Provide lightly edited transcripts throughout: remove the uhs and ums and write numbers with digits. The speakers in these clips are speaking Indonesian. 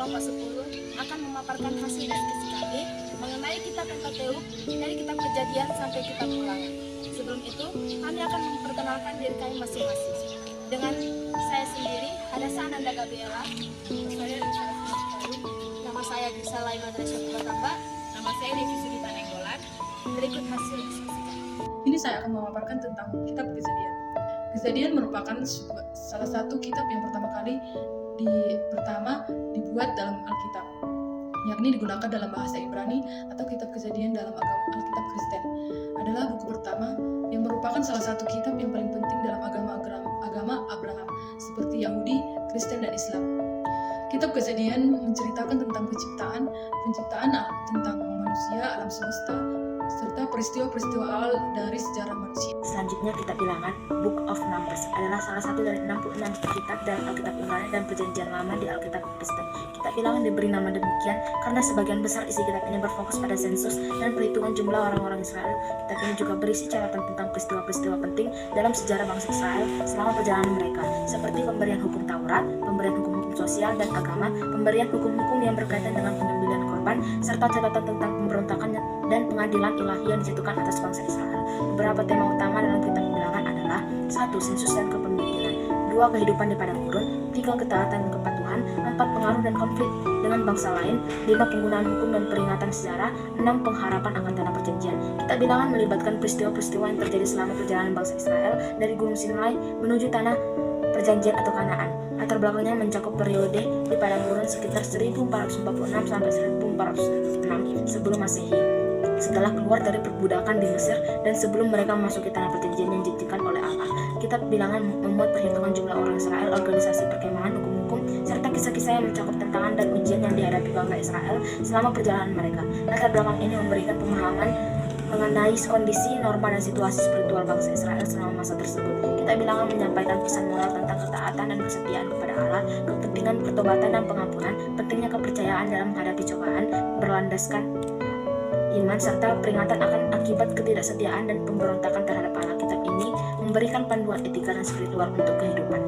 kelompok 10 akan memaparkan hasil diskusi kami mengenai kitab Pentateuk dari kitab Kejadian sampai kitab Ulangan. Sebelum itu, kami akan memperkenalkan diri kami masing-masing. Dengan saya sendiri, Hadasa Ananda Gabriela. Nama saya Gisa Laima Tresya Pratamba. Nama saya Devi Sudita Nenggolan. Berikut hasil diskusi kami. Ini saya akan memaparkan tentang kitab Kejadian. Kejadian merupakan salah satu kitab yang pertama kali dibuat dalam Alkitab, yakni digunakan dalam bahasa Ibrani atau kitab Kejadian dalam Alkitab Kristen. Adalah buku pertama yang merupakan salah satu kitab yang paling penting dalam agama Abraham, seperti Yahudi, Kristen, dan Islam. Kitab Kejadian menceritakan tentang penciptaan tentang manusia, alam semesta, serta peristiwa-peristiwa awal dari sejarah manusia. Selanjutnya kitab Bilangan, Book of Numbers, adalah salah satu dari 66 kitab dalam Alkitab Ibrani dan Perjanjian Lama di Alkitab Kristen. Kitab Bilangan diberi nama demikian karena sebagian besar isi kitab ini berfokus pada sensus dan perhitungan jumlah orang-orang Israel. Kitab ini juga berisi catatan tentang peristiwa-peristiwa penting dalam sejarah bangsa Israel selama perjalanan mereka, seperti pemberian hukum Taurat, pemberian hukum-hukum sosial dan agama, pemberian hukum-hukum yang berkaitan dengan penyembelihan korban, serta catatan tentang pemberontakan dan pengadilan ilahi yang dijatuhkan atas bangsa Israel. Beberapa tema utama dalam kitab Bilangan adalah 1. Sensus dan kepemimpinan, 2. Kehidupan di padang gurun, 3. Ketaatan dan kepatuhan, 4. Pengaruh dan konflik dengan bangsa lain, 5. Penggunaan hukum dan peringatan sejarah, 6. Pengharapan akan tanah perjanjian. Kitab Bilangan melibatkan peristiwa-peristiwa yang terjadi selama perjalanan bangsa Israel dari Gunung Sinai menuju tanah perjanjian atau Kanaan. Latar belakangnya mencakup periode di padang gurun sekitar 1446 sampai 1406 sebelum Masehi, setelah keluar dari perbudakan di Mesir dan sebelum mereka memasuki tanah perjanjian yang dijanjikan oleh Allah. Kitab Bilangan memuat perhitungan jumlah orang Israel, organisasi perkemahan, hukum-hukum, serta kisah-kisah yang mencakup tantangan dan ujian yang dihadapi bangsa Israel selama perjalanan mereka. Latar belakang ini memberikan pemahaman mengenai kondisi, norma, dan situasi spiritual bangsa Israel selama masa tersebut. Kitab Bilangan menyampaikan pesan moral tentang ketaatan dan kesetiaan kepada Allah, kepentingan pertobatan dan pengampunan, pentingnya kepercayaan dalam menghadapi cobaan, berlandaskan iman, serta peringatan akan akibat ketidaksetiaan dan pemberontakan terhadap Allah. Kitab ini memberikan panduan etika dan spiritual untuk kehidupan.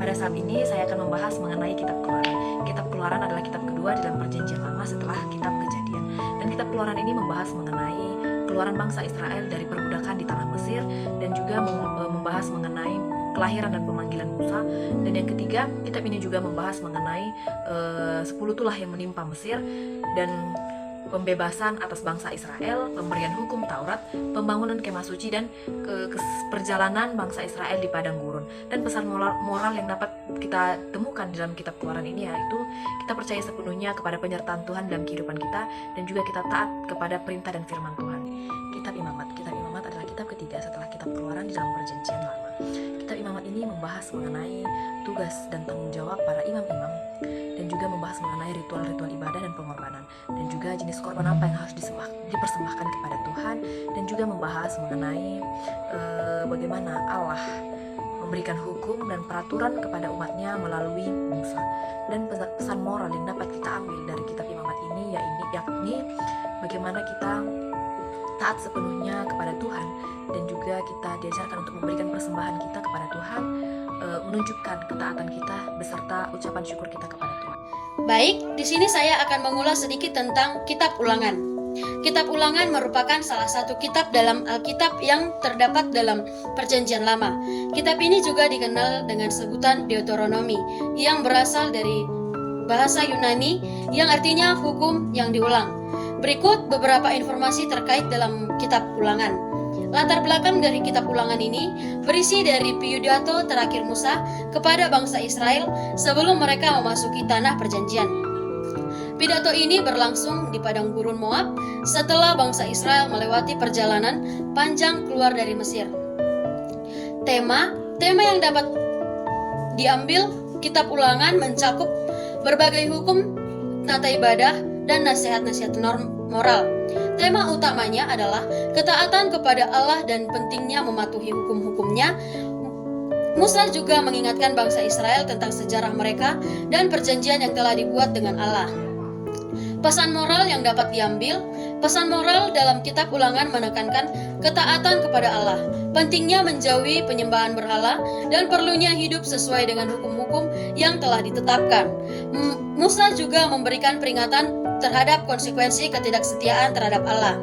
Pada saat ini saya akan membahas mengenai kitab Keluaran. Kitab Keluaran adalah kitab kedua dalam Perjanjian Lama setelah kitab Kejadian. Dan kitab Keluaran ini membahas mengenai keluaran bangsa Israel dari perbudakan di tanah Mesir, dan juga membahas mengenai kelahiran dan pemanggilan Musa. Dan yang ketiga, kitab ini juga membahas mengenai 10 tulah yang menimpa Mesir dan pembebasan atas bangsa Israel, pemberian hukum Taurat, pembangunan kemah suci, dan perjalanan bangsa Israel di padang gurun. Dan pesan moral yang dapat kita temukan dalam kitab Keluaran ini yaitu kita percaya sepenuhnya kepada penyertaan Tuhan dalam kehidupan kita, dan juga kita taat kepada perintah dan firman Tuhan. Kitab Imamat adalah kitab ketiga setelah kitab Keluaran di dalam Perjanjian Lama. Kitab Imamat ini membahas mengenai tugas dan tanggung jawab para imam-imam, dan juga membahas mengenai ritual-ritual ibadah dan pengorbanan, dan juga jenis korban apa yang harus dipersembahkan kepada Tuhan, dan juga membahas mengenai bagaimana Allah memberikan hukum dan peraturan kepada umatnya melalui Musa. Dan pesan moral yang dapat kita ambil dari kitab Imamat ini yakni bagaimana kita taat sepenuhnya kepada Tuhan, dan juga kita diajarkan untuk memberikan persembahan kita kepada Tuhan, menunjukkan ketaatan kita beserta ucapan syukur kita kepada Tuhan. Baik, di sini saya akan mengulas sedikit tentang kitab Ulangan. Kitab Ulangan merupakan salah satu kitab dalam Alkitab yang terdapat dalam Perjanjian Lama. Kitab ini juga dikenal dengan sebutan Deuteronomi, yang berasal dari bahasa Yunani yang artinya hukum yang diulang. Berikut beberapa informasi terkait dalam kitab Ulangan. Latar belakang dari kitab Ulangan ini berisi dari pidato terakhir Musa kepada bangsa Israel sebelum mereka memasuki tanah perjanjian. Pidato ini berlangsung di padang gurun Moab setelah bangsa Israel melewati perjalanan panjang keluar dari Mesir. Tema yang dapat diambil kitab Ulangan mencakup berbagai hukum, tata ibadah, dan nasihat-nasihat moral. Tema utamanya adalah ketaatan kepada Allah dan pentingnya mematuhi hukum-hukumnya. Musa juga mengingatkan bangsa Israel tentang sejarah mereka dan perjanjian yang telah dibuat dengan Allah. Pesan moral yang dapat diambil Pesan moral dalam kitab Ulangan menekankan ketaatan kepada Allah, pentingnya menjauhi penyembahan berhala, dan perlunya hidup sesuai dengan hukum-hukum yang telah ditetapkan. Musa juga memberikan peringatan terhadap konsekuensi ketidaksetiaan terhadap Allah.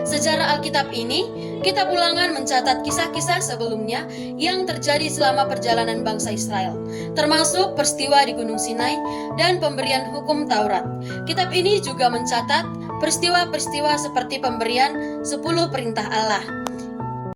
Sejarah Alkitab ini, kitab Ulangan mencatat kisah-kisah sebelumnya yang terjadi selama perjalanan bangsa Israel, termasuk peristiwa di Gunung Sinai dan pemberian hukum Taurat. Kitab ini juga mencatat peristiwa-peristiwa seperti pemberian 10 perintah Allah.